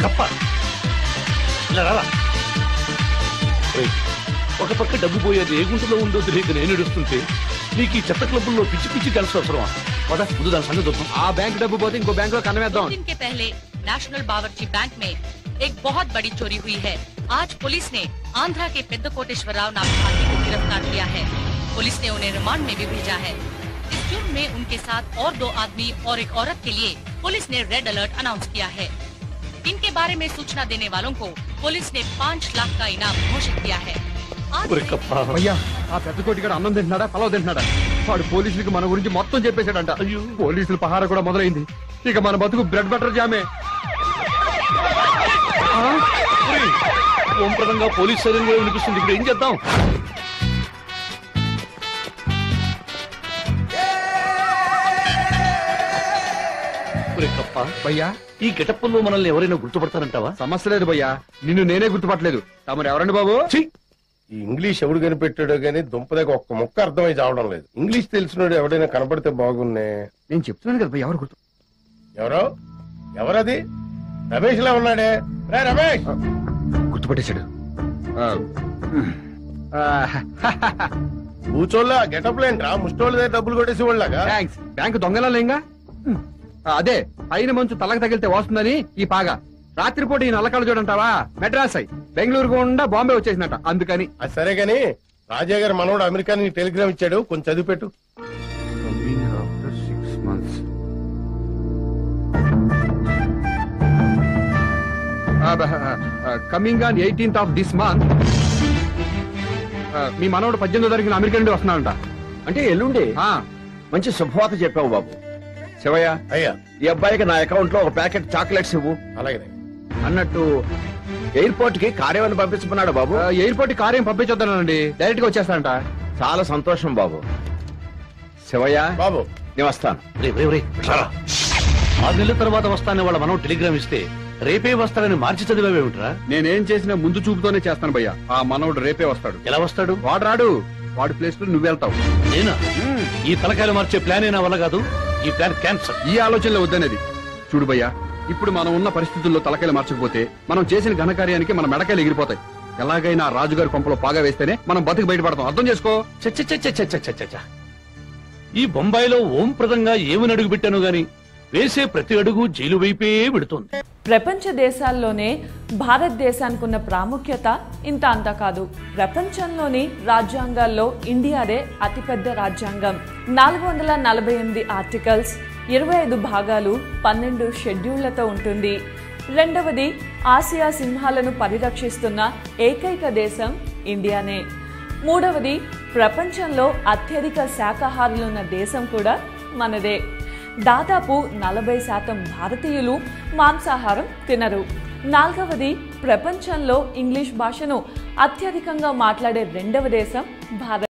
కప్ప ఇలా రారా. ఒక పక్క డబ్బు పోయేది ఏ గుంటలో ఉందో తెలియక నేను ఏడుస్తుంటే నీకు ఈ చెత్త క్లబ్బుల్లో పిచ్చి పిచ్చి కలిసి అవసరమా? పద ముందు దాని సంగతి చూద్దాం. ఆ बैंक డబ్బు పోతే ఇంకో बैंक లో కనవేద్దాం. दिन के पहले नेशनल बावर्ची बैंक में एक बहुत बड़ी चोरी हुई है। आज पुलिस ने आंध्रा के पेद्दकोटेश्वरराव नाम आदमी को गिरफ्तार किया है। पुलिस ने उन्हें रिमांड में भी भेजा है। इस जुर्म में उनके साथ और 2 आदमी और एक औरत के लिए पुलिस ने रेड अलर्ट अनाउंस किया है। इनके बारे में सूचना देने वालों को पुलिस ने 5 लाख का इनाम घोषित किया है। భయ్యా ఆ పెద్ద కోటిగాడు అన్నం తింటున్నాడా పలావ్ తింటున్నాడా? వాడు పోలీసులకి మన గురించి మొత్తం చెప్పేశాడంట. పోలీసుల పహార కూడా మొదలైంది. ఇక మన బతుకు బ్రెడ్ బటర్ జామే. ఓంప్రదంగా పోలీస్ సైలెంట్ గా వినిపిస్తుంది. ఇప్పుడు ఏం చేద్దాం? భయ్యా ఈ గెటప్పుల్లో మనల్ని ఎవరైనా గుర్తుపడతారంటావా? సమస్య లేదు భయ్యా, నిన్ను నేనే గుర్తుపట్టలేదు. తమరు ఎవరండి బాబు? ఈ ఇంగ్లీష్ ఎవడు కనిపెట్టాడో గానీ దుంపదగ్గ ఒక్క ముక్క అర్థమై చావడం లేదు. ఇంగ్లీష్ తెలిసినోడు ఎవడైనా కనపడితే బాగున్నే. నేను చెప్తున్నాను కదా భయ్యా, ఎవరు గుర్తు? ఎవరది? రమేష్ లా ఉన్నాడే. రమేష్ గుర్తుపట్టేశాడు. కూచోళ్ళ గెటప్ లేంట్రా, ముష్టోళ్ళ దగ్గర డబ్బులు కొట్టేసి వాళ్ళగా. థ్యాంక్స్. బ్యాంకు దొంగలా లేంగా. అదే పైన మంచు తలకు తగిలితే వస్తుందని ఈ పాగా. రాత్రిపూట ఈ నల్లకాళ్ళు చూడంటావా? మెడ్రాస్ అయి బెంగళూరు గుండా బాంబే వచ్చేసినట్ట, అందుకని. అది సరే గాని రాజా గారు మనోడు అమెరికా నుంచి టెలిగ్రామ్ ఇచ్చాడు, కొంచెం చదివి పెట్టు. Coming on 18th of this month. మీ మనోడు 18వ తారీఖున అమెరికా నుండి వస్తున్నాడంట. అంటే ఎల్లుండి. మంచి శుభవార్త చెప్పావు బాబు. శివయ్య, అయ్యా ఈ అబ్బాయికి నా అకౌంట్ లో 1 ప్యాకెట్ చాక్లెట్స్ ఇవ్వు. అలాగే. అన్నట్టు ఎయిర్పోర్ట్ కి కారేమని పంపించమన్నాడు బాబు. ఎయిర్పోర్ట్ కి కారేం పంపించొద్దానండి, డైరెక్ట్ గా వచ్చేస్తానంట. చాలా సంతోషం బాబు. శివయ్య బాబు నేను వస్తాను. 6 నెలల తర్వాత వస్తానని వాళ్ళ మనం టెలిగ్రామ్ ఇస్తే రేపే వస్తాడని మార్చి చదివేమిట్రా? నేనేం చేసినా ముందు చూపుతోనే చేస్తాను భయ్యా. ఆ మనోడు రేపే వస్తాడు. ఎలా వస్తాడు? వాడు రాడు, వాడి ప్లేస్ లో నువ్వు వెళ్తావు. నేనా? ఈ తలకాయలు మార్చే ప్లాన్ అయినా వల్ల కాదు. ఈ ప్లాన్ క్యాన్సర్. ఈ ఆలోచనలో వద్దనేది. చూడు భయ్యా, ఇప్పుడు మనం ఉన్న పరిస్థితుల్లో తలకాయలు మార్చకపోతే మనం చేసిన ఘనకార్యానికి మన మెడకాయలు ఎగిరిపోతాయి. ఎలాగైనా రాజుగారి కొంపలో పాగా వేస్తేనే మనం బతికి బయటపడతాం. అర్థం చేసుకో. ఈ బొంబాయిలో ఓంప్రదంగా ఏమని అడుగు పెట్టాను గాని వేసే ప్రతి అడుగు జైలు వైపే పెడుతోంది. ప్రపంచ దేశాల్లోనే భారతదేశానికి ఉన్న ప్రాముఖ్యత ఇంత అంతా కాదు. ప్రపంచంలోని రాజ్యాంగాల్లో ఇండియాదే అతిపెద్ద రాజ్యాంగం. 448 ఆర్టికల్స్, 25 భాగాలు, 12 షెడ్యూళ్లతో ఉంటుంది. రెండవది, ఆసియా సింహాలను పరిరక్షిస్తున్న ఏకైక దేశం ఇండియానే. మూడవది, ప్రపంచంలో అత్యధిక శాకాహారులున్న దేశం కూడా మనదే. దాదాపు 40% భారతీయులు మాంసాహారం తినరు. నాలుగవది, ప్రపంచంలో ఇంగ్లీష్ భాషను అత్యధికంగా మాట్లాడే రెండవ దేశం భారత్.